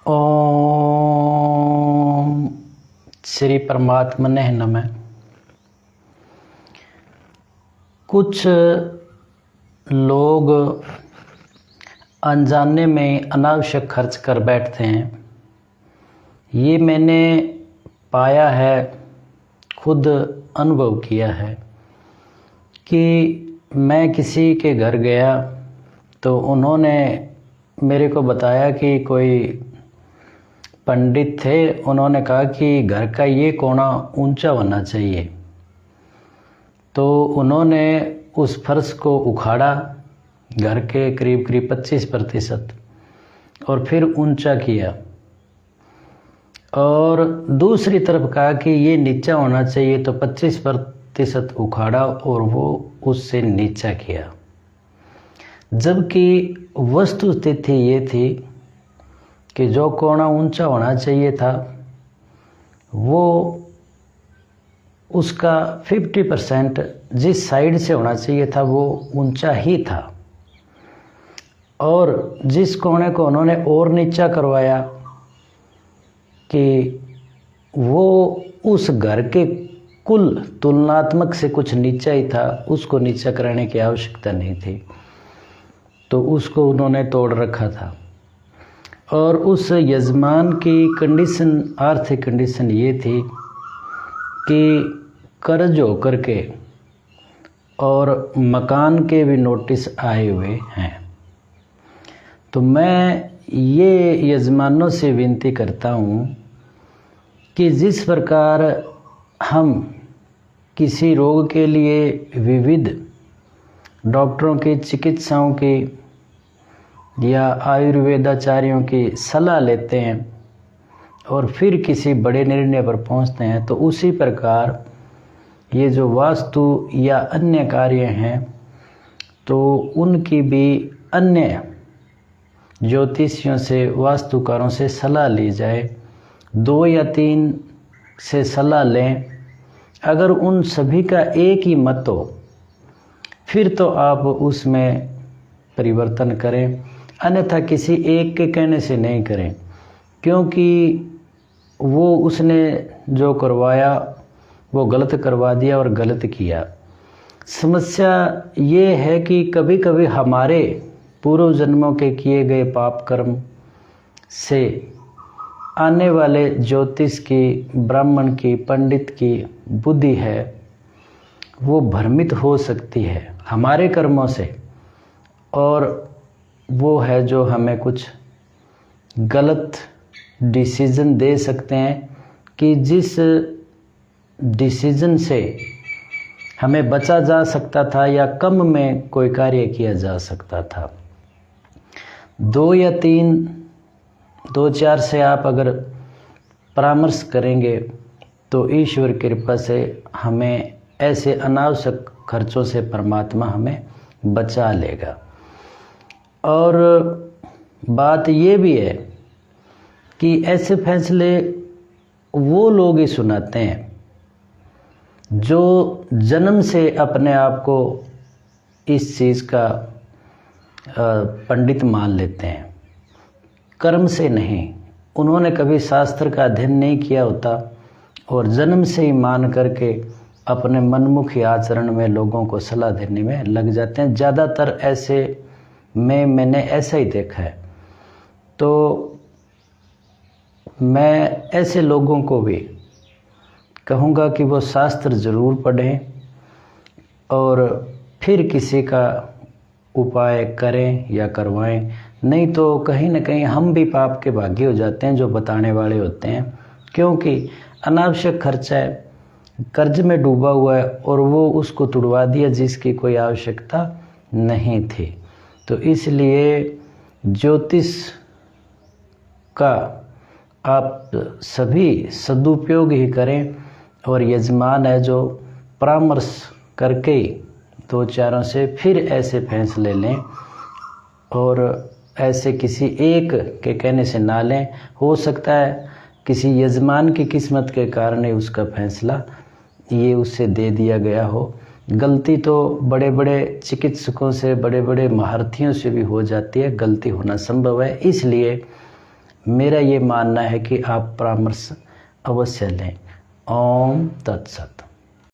ओम श्री परमात्मने नमः। कुछ लोग अनजाने में अनावश्यक खर्च कर बैठते हैं। ये मैंने पाया है, खुद अनुभव किया है कि मैं किसी के घर गया तो उन्होंने मेरे को बताया कि कोई पंडित थे। उन्होंने कहा कि घर का ये कोना ऊंचा होना चाहिए। तो उन्होंने उस फर्श को उखाड़ा घर के करीब 25% और फिर ऊंचा किया, और दूसरी तरफ कहा कि ये नीचा होना चाहिए, तो 25% उखाड़ा और वो उससे नीचा किया। जबकि वस्तु स्थिति ये थी कि जो कोना ऊंचा होना चाहिए था वो उसका 50% जिस साइड से होना चाहिए था वो ऊंचा ही था, और जिस कोने को उन्होंने और नीचा करवाया कि वो उस घर के कुल तुलनात्मक से कुछ नीचा ही था, उसको नीचा कराने की आवश्यकता नहीं थी, तो उसको उन्होंने तोड़ रखा था। और उस यजमान की कंडीशन, आर्थिक कंडीशन ये थी कि कर्ज होकर के और मकान के भी नोटिस आए हुए हैं। तो मैं ये यजमानों से विनती करता हूँ कि जिस प्रकार हम किसी रोग के लिए विविध डॉक्टरों की, चिकित्साओं की या आयुर्वेदाचार्यों की सलाह लेते हैं और फिर किसी बड़े निर्णय पर पहुंचते हैं, तो उसी प्रकार ये जो वास्तु या अन्य कार्य हैं तो उनकी भी अन्य ज्योतिषियों से, वास्तुकारों से सलाह ली जाए। 2 या 3 से सलाह लें। अगर उन सभी का एक ही मत हो फिर तो आप उसमें परिवर्तन करें, अन्यथा किसी एक के कहने से नहीं करें, क्योंकि वो उसने जो करवाया वो गलत करवा दिया और गलत किया। समस्या ये है कि कभी कभी हमारे पूर्व जन्मों के किए गए पाप कर्म से आने वाले ज्योतिष की, ब्राह्मण की, पंडित की बुद्धि है वो भ्रमित हो सकती है हमारे कर्मों से, और वो है जो हमें कुछ गलत डिसीजन दे सकते हैं कि जिस डिसीजन से हमें बचा जा सकता था या कम में कोई कार्य किया जा सकता था। 2 या 3, 2-4 से आप अगर परामर्श करेंगे तो ईश्वर की कृपा से हमें ऐसे अनावश्यक खर्चों से परमात्मा हमें बचा लेगा। और बात ये भी है कि ऐसे फैसले वो लोग ही सुनाते हैं जो जन्म से अपने आप को इस चीज़ का पंडित मान लेते हैं, कर्म से नहीं। उन्होंने कभी शास्त्र का अध्ययन नहीं किया होता और जन्म से ही मान करके अपने मनमुखी आचरण में लोगों को सलाह देने में लग जाते हैं। ज़्यादातर ऐसे मैंने ऐसा ही देखा है। तो मैं ऐसे लोगों को भी कहूँगा कि वो शास्त्र ज़रूर पढ़ें और फिर किसी का उपाय करें या करवाएं, नहीं तो कहीं ना कहीं हम भी पाप के भागी हो जाते हैं जो बताने वाले होते हैं, क्योंकि अनावश्यक खर्चा है, कर्ज में डूबा हुआ है और वो उसको तुड़वा दिया जिसकी कोई आवश्यकता नहीं थी। तो इसलिए ज्योतिष का आप सभी सदुपयोग ही करें, और यजमान है जो परामर्श करके 2-4 से फिर ऐसे फैसले लें, और ऐसे किसी एक के कहने से ना लें। हो सकता है किसी यजमान की किस्मत के कारण ही उसका फैसला ये उससे दे दिया गया हो। गलती तो बड़े बड़े चिकित्सकों से, बड़े बड़े महारथियों से भी हो जाती है, गलती होना संभव है। इसलिए मेरा ये मानना है कि आप परामर्श अवश्य लें। ओम तत्सत।